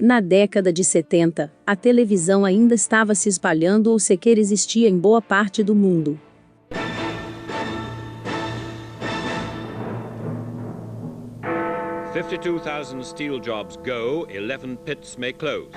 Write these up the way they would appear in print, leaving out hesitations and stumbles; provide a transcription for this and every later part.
Na década de 70, a televisão ainda estava se espalhando ou sequer existia em boa parte do mundo. Steel jobs go, 11 pits may close.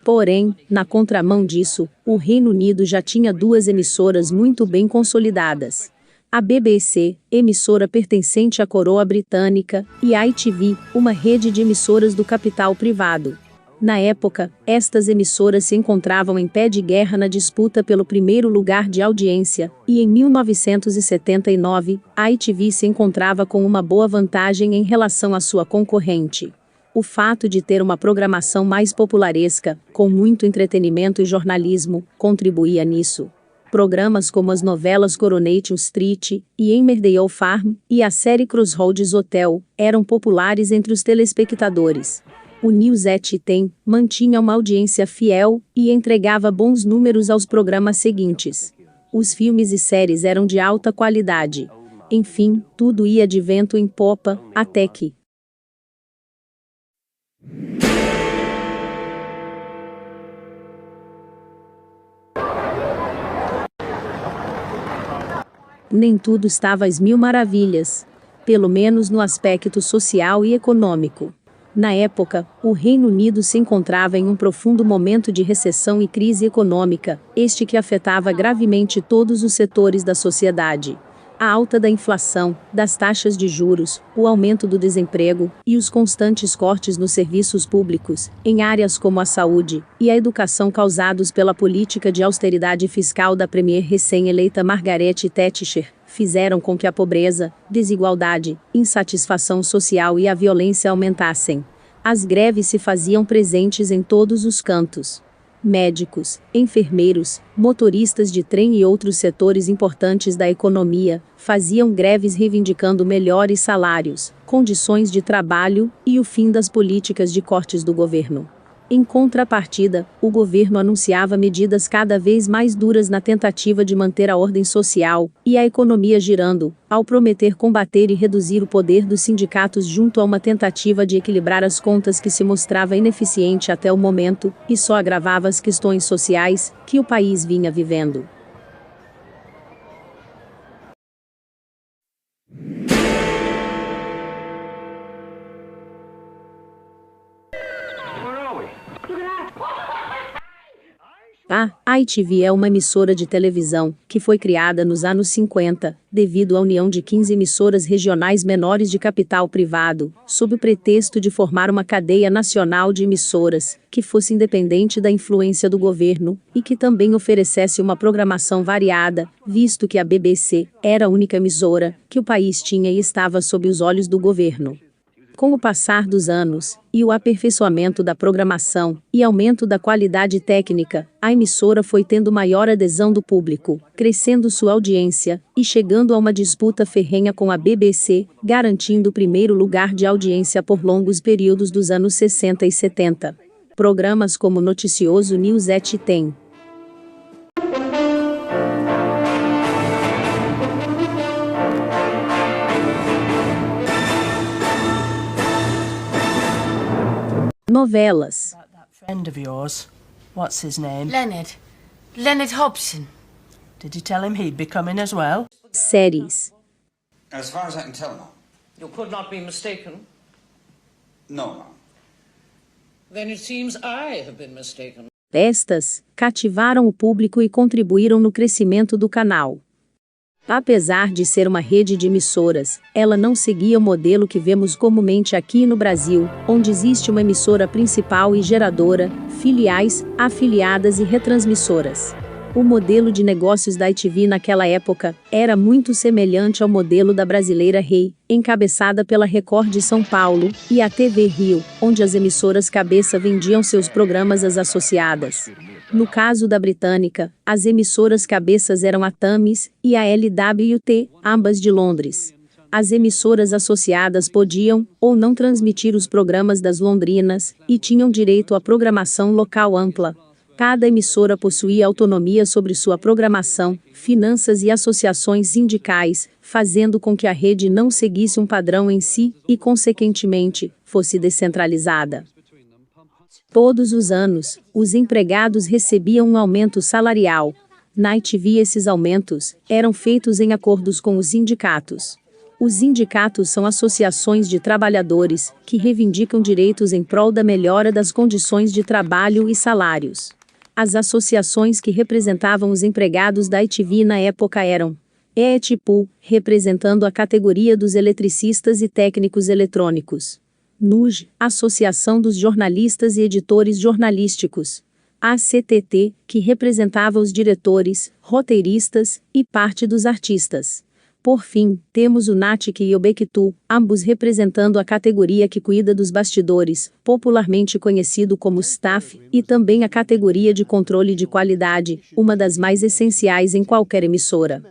Porém, na contramão disso, o Reino Unido já tinha duas emissoras muito bem consolidadas. A BBC, emissora pertencente à coroa britânica, e a ITV, uma rede de emissoras do capital privado. Na época, estas emissoras se encontravam em pé de guerra na disputa pelo primeiro lugar de audiência, e em 1979, a ITV se encontrava com uma boa vantagem em relação à sua concorrente. O fato de ter uma programação mais popularesca, com muito entretenimento e jornalismo, contribuía nisso. Programas como as novelas Coronation Street e Emmerdale Farm e a série Crossroads Hotel eram populares entre os telespectadores. O News at 10 mantinha uma audiência fiel e entregava bons números aos programas seguintes. Os filmes e séries eram de alta qualidade. Enfim, tudo ia de vento em popa, até que... Nem tudo estava às mil maravilhas, pelo menos no aspecto social e econômico. Na época, o Reino Unido se encontrava em um profundo momento de recessão e crise econômica, este que afetava gravemente todos os setores da sociedade. A alta da inflação, das taxas de juros, o aumento do desemprego e os constantes cortes nos serviços públicos, em áreas como a saúde e a educação causados pela política de austeridade fiscal da premier recém-eleita Margaret Thatcher, fizeram com que a pobreza, desigualdade, insatisfação social e a violência aumentassem. As greves se faziam presentes em todos os cantos. Médicos, enfermeiros, motoristas de trem e outros setores importantes da economia faziam greves reivindicando melhores salários, condições de trabalho e o fim das políticas de cortes do governo. Em contrapartida, o governo anunciava medidas cada vez mais duras na tentativa de manter a ordem social e a economia girando, ao prometer combater e reduzir o poder dos sindicatos junto a uma tentativa de equilibrar as contas que se mostrava ineficiente até o momento, e só agravava as questões sociais que o país vinha vivendo. A ITV é uma emissora de televisão, que foi criada nos anos 50, devido à união de 15 emissoras regionais menores de capital privado, sob o pretexto de formar uma cadeia nacional de emissoras, que fosse independente da influência do governo, e que também oferecesse uma programação variada, visto que a BBC era a única emissora que o país tinha e estava sob os olhos do governo. Com o passar dos anos, e o aperfeiçoamento da programação, e aumento da qualidade técnica, a emissora foi tendo maior adesão do público, crescendo sua audiência, e chegando a uma disputa ferrenha com a BBC, garantindo o primeiro lugar de audiência por longos períodos dos anos 60 e 70. Programas como o noticioso News at 10. Novelas. That friend of yours, what's his name? Leonard Hobson. Did you tell him he'd be coming as well? Séries. As far as I can tell, no. You could not be mistaken. No, no. Then it seems I have been mistaken. Estas cativaram o público e contribuíram no crescimento do canal. Apesar de ser uma rede de emissoras, ela não seguia o modelo que vemos comumente aqui no Brasil, onde existe uma emissora principal e geradora, filiais, afiliadas e retransmissoras. O modelo de negócios da ITV naquela época era muito semelhante ao modelo da brasileira Rei, encabeçada pela Record de São Paulo, e a TV Rio, onde as emissoras cabeça vendiam seus programas às associadas. No caso da britânica, as emissoras cabeças eram a Thames e a LWT, ambas de Londres. As emissoras associadas podiam ou não transmitir os programas das londrinas, e tinham direito à programação local ampla. Cada emissora possuía autonomia sobre sua programação, finanças e associações sindicais, fazendo com que a rede não seguisse um padrão em si, e consequentemente, fosse descentralizada. Todos os anos, os empregados recebiam um aumento salarial. Na ITV, esses aumentos eram feitos em acordos com os sindicatos. Os sindicatos são associações de trabalhadores que reivindicam direitos em prol da melhora das condições de trabalho e salários. As associações que representavam os empregados da ITV na época eram EETPU, representando a categoria dos eletricistas e técnicos eletrônicos. NUJ, Associação dos Jornalistas e Editores Jornalísticos. ACTT, que representava os diretores, roteiristas e parte dos artistas. Por fim, temos o NATIC e o BECTU, ambos representando a categoria que cuida dos bastidores, popularmente conhecido como staff, e também a categoria de controle de qualidade, uma das mais essenciais em qualquer emissora.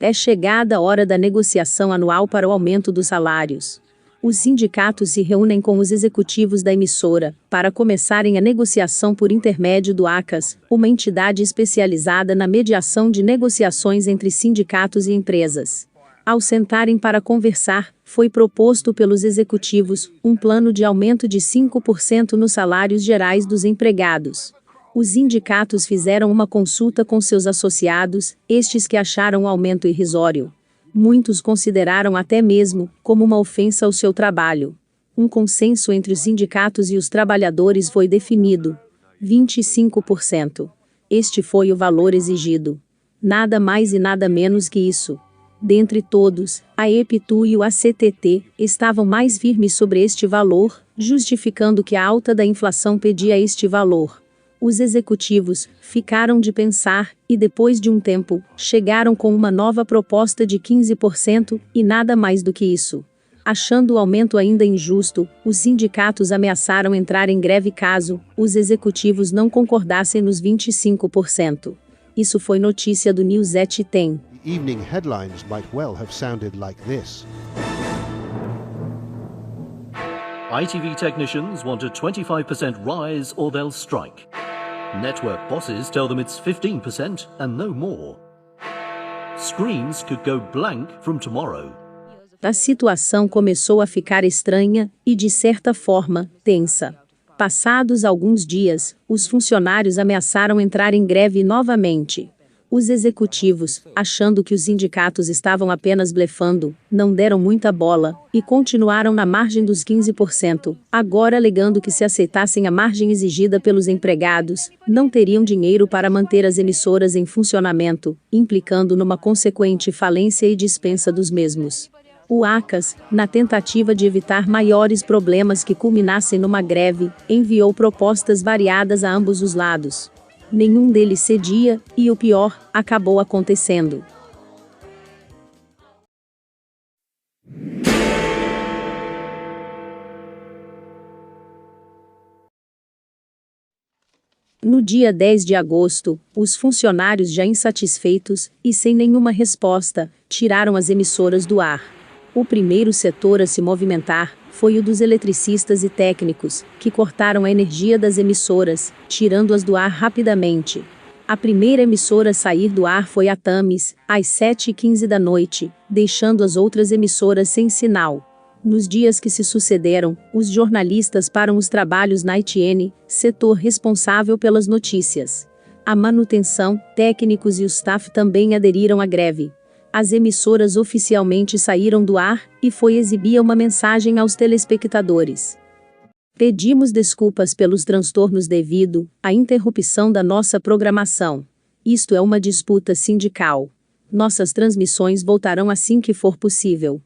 É chegada a hora da negociação anual para o aumento dos salários. Os sindicatos se reúnem com os executivos da emissora, para começarem a negociação por intermédio do ACAS, uma entidade especializada na mediação de negociações entre sindicatos e empresas. Ao sentarem para conversar, foi proposto pelos executivos um plano de aumento de 5% nos salários gerais dos empregados. Os sindicatos fizeram uma consulta com seus associados, estes que acharam o aumento irrisório. Muitos consideraram até mesmo como uma ofensa ao seu trabalho. Um consenso entre os sindicatos e os trabalhadores foi definido: 25%. Este foi o valor exigido. Nada mais e nada menos que isso. Dentre todos, a EPTU e o ACTT estavam mais firmes sobre este valor, justificando que a alta da inflação pedia este valor. Os executivos ficaram de pensar e, depois de um tempo, chegaram com uma nova proposta de 15% e nada mais do que isso. Achando o aumento ainda injusto, os sindicatos ameaçaram entrar em greve caso os executivos não concordassem nos 25%. Isso foi notícia do Newsette 10. Evening headlines might well have sounded like this. ITV technicians want a 25% rise or they'll strike. Network bosses tell them it's 15% and no more. Screens could go blank from tomorrow. A situação começou a ficar estranha e, de certa forma, tensa. Passados alguns dias, os funcionários ameaçaram entrar em greve novamente. Os executivos, achando que os sindicatos estavam apenas blefando, não deram muita bola e continuaram na margem dos 15%, agora alegando que se aceitassem a margem exigida pelos empregados, não teriam dinheiro para manter as emissoras em funcionamento, implicando numa consequente falência e dispensa dos mesmos. O ACAS, na tentativa de evitar maiores problemas que culminassem numa greve, enviou propostas variadas a ambos os lados. Nenhum deles cedia, e o pior, acabou acontecendo. No dia 10 de agosto, os funcionários já insatisfeitos, e sem nenhuma resposta, tiraram as emissoras do ar. O primeiro setor a se movimentar foi o dos eletricistas e técnicos, que cortaram a energia das emissoras, tirando-as do ar rapidamente. A primeira emissora a sair do ar foi a Tamis, às 7h15 da noite, deixando as outras emissoras sem sinal. Nos dias que se sucederam, os jornalistas param os trabalhos na ITN, setor responsável pelas notícias. A manutenção, técnicos e o staff também aderiram à greve. As emissoras oficialmente saíram do ar, e foi exibida uma mensagem aos telespectadores. Pedimos desculpas pelos transtornos devido à interrupção da nossa programação. Isto é uma disputa sindical. Nossas transmissões voltarão assim que for possível.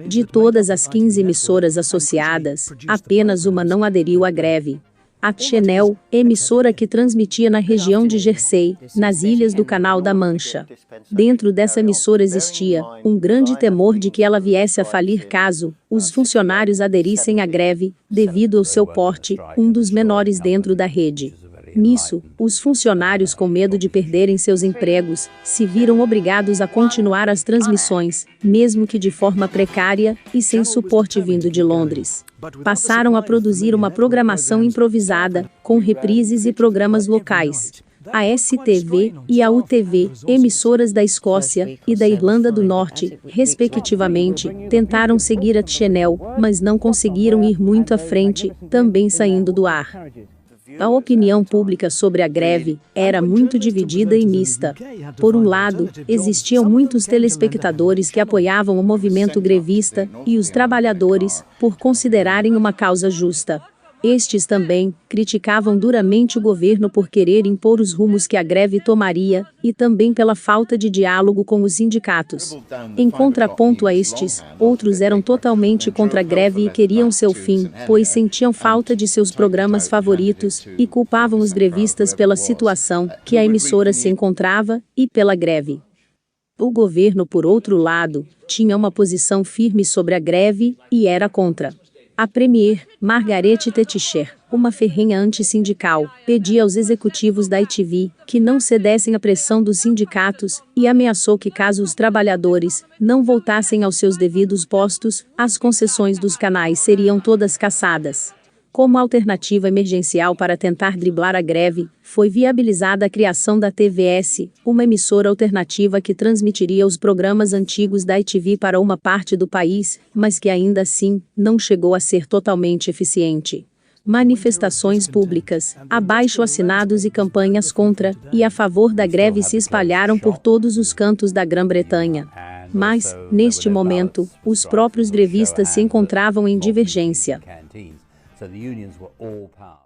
De todas as 15 emissoras associadas, apenas uma não aderiu à greve. A Channel, emissora que transmitia na região de Jersey, nas ilhas do Canal da Mancha. Dentro dessa emissora existia um grande temor de que ela viesse a falir caso os funcionários aderissem à greve, devido ao seu porte, um dos menores dentro da rede. Nisso, os funcionários, com medo de perderem seus empregos, se viram obrigados a continuar as transmissões, mesmo que de forma precária e sem suporte vindo de Londres. Passaram a produzir uma programação improvisada, com reprises e programas locais. A STV e a UTV, emissoras da Escócia e da Irlanda do Norte, respectivamente, tentaram seguir a Channel, mas não conseguiram ir muito à frente, também saindo do ar. A opinião pública sobre a greve era muito dividida e mista. Por um lado, existiam muitos telespectadores que apoiavam o movimento grevista e os trabalhadores, por considerarem uma causa justa. Estes também criticavam duramente o governo por querer impor os rumos que a greve tomaria, e também pela falta de diálogo com os sindicatos. Em contraponto a estes, outros eram totalmente contra a greve e queriam seu fim, pois sentiam falta de seus programas favoritos, e culpavam os grevistas pela situação que a emissora se encontrava, e pela greve. O governo, por outro lado, tinha uma posição firme sobre a greve, e era contra. A Premier, Margaret Thatcher, uma ferrenha antissindical, pedia aos executivos da ITV que não cedessem à pressão dos sindicatos e ameaçou que, caso os trabalhadores não voltassem aos seus devidos postos, as concessões dos canais seriam todas cassadas. Como alternativa emergencial para tentar driblar a greve, foi viabilizada a criação da TVS, uma emissora alternativa que transmitiria os programas antigos da ITV para uma parte do país, mas que ainda assim não chegou a ser totalmente eficiente. Manifestações públicas, abaixo-assinados e campanhas contra e a favor da greve se espalharam por todos os cantos da Grã-Bretanha. Mas, neste momento, os próprios grevistas se encontravam em divergência. So the unions were all power.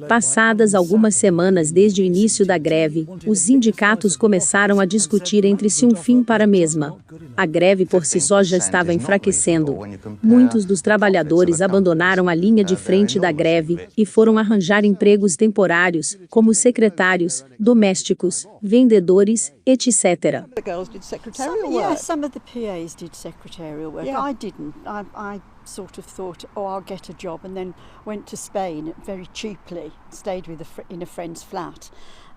Passadas algumas semanas desde o início da greve, os sindicatos começaram a discutir entre si um fim para a mesma. A greve por si só já estava enfraquecendo. Muitos dos trabalhadores abandonaram a linha de frente da greve e foram arranjar empregos temporários, como secretários, domésticos, vendedores, etc. Some of the PAs did secretarial work. I didn't. I sort of thought, oh, I'll get a job, and then went to Spain very cheaply, stayed in a friend's flat,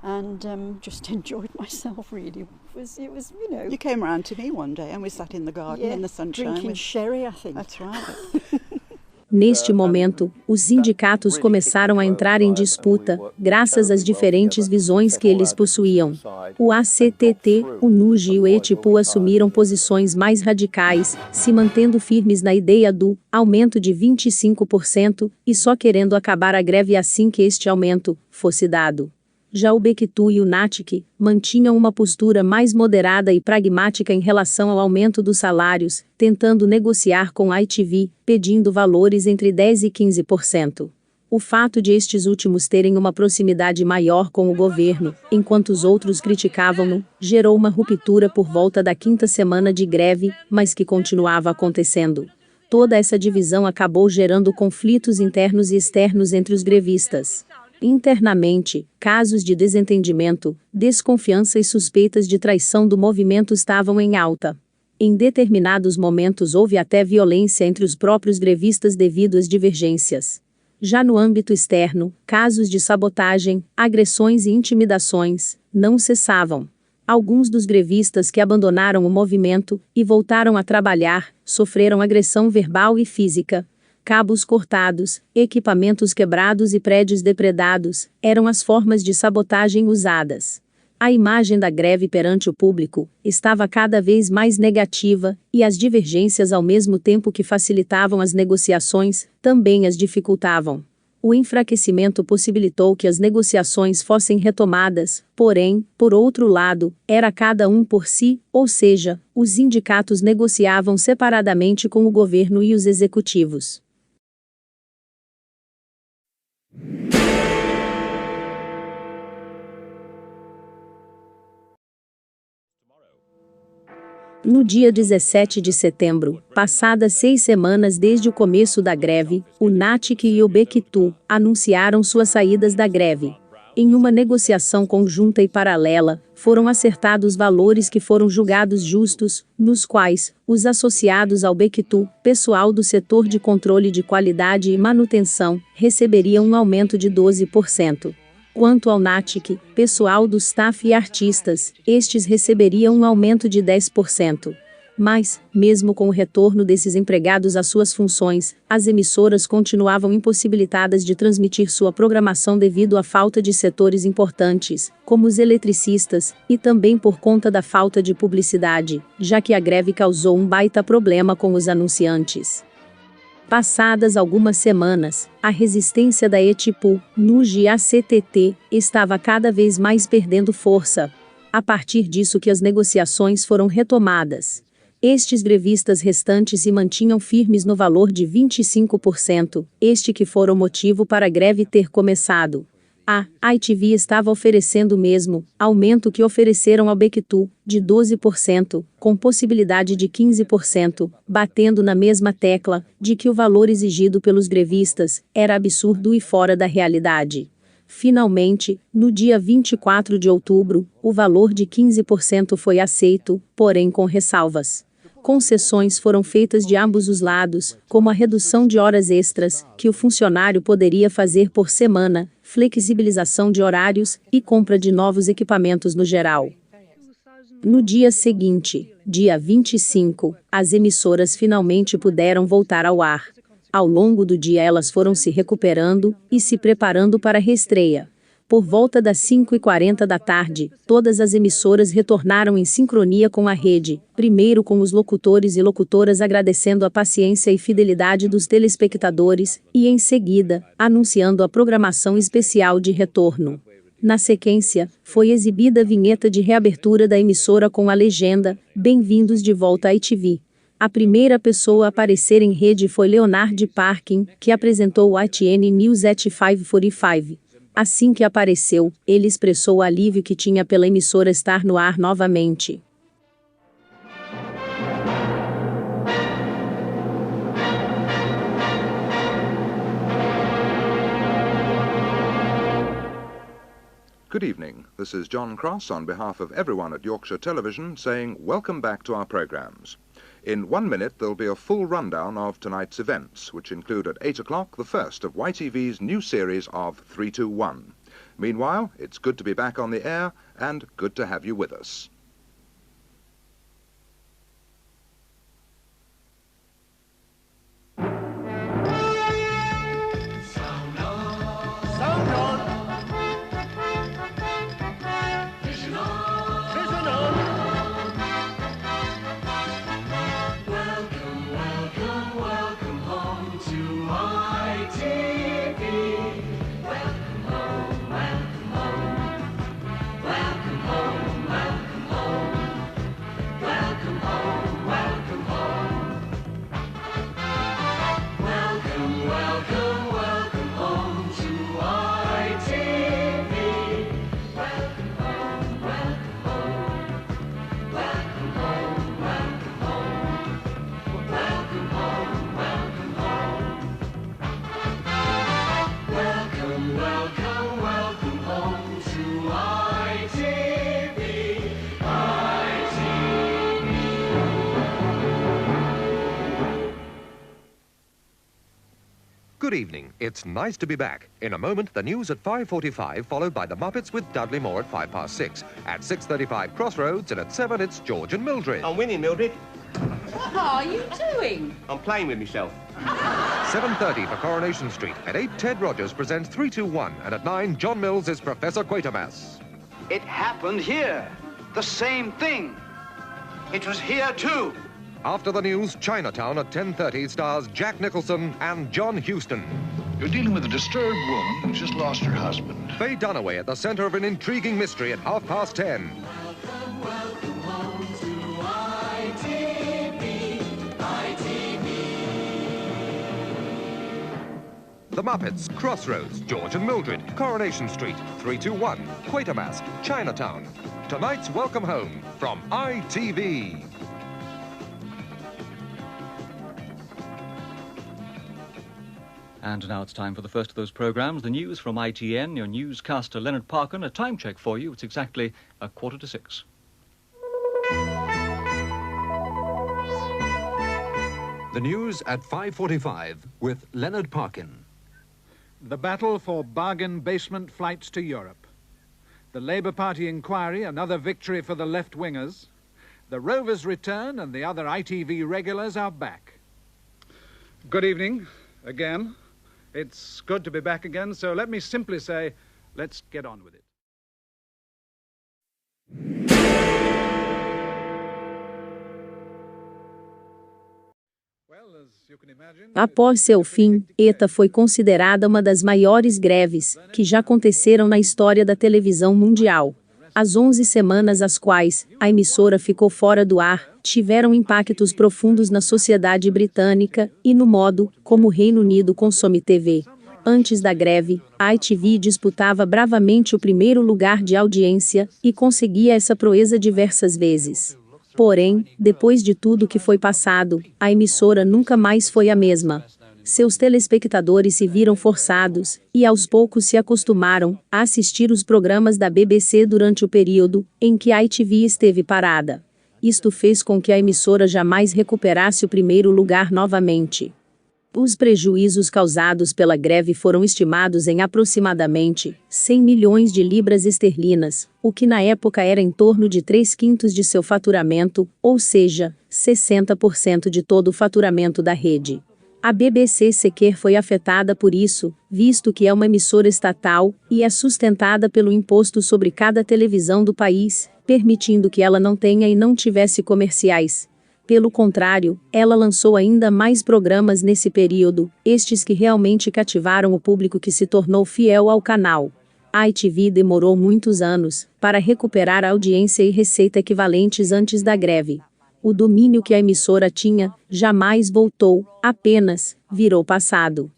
and just enjoyed myself. Really, it was you know. You came round to me one day, and we sat in the garden in the sunshine, drinking sherry, I think. That's right. Neste momento, os sindicatos começaram a entrar em disputa, graças às diferentes visões que eles possuíam. O ACTT, o NUJ e o ETPU assumiram posições mais radicais, se mantendo firmes na ideia do aumento de 25% e só querendo acabar a greve assim que este aumento fosse dado. Já o BECTU e o NATIC mantinham uma postura mais moderada e pragmática em relação ao aumento dos salários, tentando negociar com a ITV, pedindo valores entre 10% e 15%. O fato de estes últimos terem uma proximidade maior com o governo, enquanto os outros criticavam-no, gerou uma ruptura por volta da 5ª semana de greve, mas que continuava acontecendo. Toda essa divisão acabou gerando conflitos internos e externos entre os grevistas. Internamente, casos de desentendimento, desconfiança e suspeitas de traição do movimento estavam em alta. Em determinados momentos houve até violência entre os próprios grevistas devido às divergências. Já no âmbito externo, casos de sabotagem, agressões e intimidações não cessavam. Alguns dos grevistas que abandonaram o movimento e voltaram a trabalhar sofreram agressão verbal e física. Cabos cortados, equipamentos quebrados e prédios depredados, eram as formas de sabotagem usadas. A imagem da greve perante o público estava cada vez mais negativa, e as divergências, ao mesmo tempo que facilitavam as negociações, também as dificultavam. O enfraquecimento possibilitou que as negociações fossem retomadas, porém, por outro lado, era cada um por si, ou seja, os sindicatos negociavam separadamente com o governo e os executivos. No dia 17 de setembro, passadas 6 semanas desde o começo da greve, o NATIC e o BECTU anunciaram suas saídas da greve. Em uma negociação conjunta e paralela, foram acertados valores que foram julgados justos, nos quais os associados ao BECTU, pessoal do setor de controle de qualidade e manutenção, receberiam um aumento de 12%. Quanto ao NATIC, pessoal do staff e artistas, estes receberiam um aumento de 10%. Mas, mesmo com o retorno desses empregados às suas funções, as emissoras continuavam impossibilitadas de transmitir sua programação devido à falta de setores importantes, como os eletricistas, e também por conta da falta de publicidade, já que a greve causou um baita problema com os anunciantes. Passadas algumas semanas, a resistência da ETIPU, NUJ e ACTT, estava cada vez mais perdendo força. A partir disso que as negociações foram retomadas. Estes grevistas restantes se mantinham firmes no valor de 25%, este que fora o motivo para a greve ter começado. A ITV estava oferecendo o mesmo aumento que ofereceram ao Bectu, de 12%, com possibilidade de 15%, batendo na mesma tecla, de que o valor exigido pelos grevistas era absurdo e fora da realidade. Finalmente, no dia 24 de outubro, o valor de 15% foi aceito, porém com ressalvas. Concessões foram feitas de ambos os lados, como a redução de horas extras, que o funcionário poderia fazer por semana, flexibilização de horários e compra de novos equipamentos no geral. No dia seguinte, dia 25, as emissoras finalmente puderam voltar ao ar. Ao longo do dia elas foram se recuperando e se preparando para a reestreia. Por volta das 5h40 da tarde, todas as emissoras retornaram em sincronia com a rede, primeiro com os locutores e locutoras agradecendo a paciência e fidelidade dos telespectadores, e em seguida, anunciando a programação especial de retorno. Na sequência, foi exibida a vinheta de reabertura da emissora com a legenda, "Bem-vindos de volta à ITV". A primeira pessoa a aparecer em rede foi Leonard Parkin, que apresentou o ITN News at 5:45. Assim que apareceu, ele expressou o alívio que tinha pela emissora estar no ar novamente. Good evening. This is John Cross on behalf of everyone at Yorkshire Television saying welcome back to our programmes. In 1 minute there'll be a full rundown of tonight's events, which include at 8 o'clock the first of YTV's new series of 321. Meanwhile, it's good to be back on the air and good to have you with us. Good evening. It's nice to be back. In a moment, the news at 5:45, followed by the Muppets with Dudley Moore at 6:05. At 6:35, Crossroads, and at 7, it's George and Mildred. I'm winning, Mildred. What are you doing? I'm playing with myself. 7:30 for Coronation Street. At 8, Ted Rogers presents 321, and at 9, John Mills is Professor Quatermass. It happened here. The same thing. It was here too. After the news, Chinatown at 10:30 stars Jack Nicholson and John Huston. You're dealing with a disturbed woman who's just lost her husband. Faye Dunaway at the center of an intriguing mystery at 10:30. Welcome home to ITV, ITV. The Muppets, Crossroads, George and Mildred, Coronation Street, 321, Quatermass, Chinatown. Tonight's Welcome Home from ITV. And now it's time for the first of those programmes, the news from ITN. Your newscaster Leonard Parkin, a time check for you. It's exactly 5:45. The news at 5:45 with Leonard Parkin. The battle for bargain basement flights to Europe. The Labour Party inquiry, another victory for the left-wingers. The Rovers return and the other ITV regulars are back. Good evening, again. It's good to be back again, so let me simply say, let's get on with it. Após seu fim, ETA foi considerada uma das maiores greves que já aconteceram na história da televisão mundial. As 11 semanas às quais a emissora ficou fora do ar tiveram impactos profundos na sociedade britânica e no modo como o Reino Unido consome TV. Antes da greve, a ITV disputava bravamente o primeiro lugar de audiência e conseguia essa proeza diversas vezes. Porém, depois de tudo que foi passado, a emissora nunca mais foi a mesma. Seus telespectadores se viram forçados, e aos poucos se acostumaram, a assistir os programas da BBC durante o período em que a ITV esteve parada. Isto fez com que a emissora jamais recuperasse o primeiro lugar novamente. Os prejuízos causados pela greve foram estimados em aproximadamente 100 milhões de libras esterlinas, o que na época era em torno de 3/5 de seu faturamento, ou seja, 60% de todo o faturamento da rede. A BBC sequer foi afetada por isso, visto que é uma emissora estatal e é sustentada pelo imposto sobre cada televisão do país, permitindo que ela não tenha e não tivesse comerciais. Pelo contrário, ela lançou ainda mais programas nesse período, estes que realmente cativaram o público que se tornou fiel ao canal. A ITV demorou muitos anos para recuperar a audiência e receita equivalentes antes da greve. O domínio que a emissora tinha jamais voltou, apenas virou passado.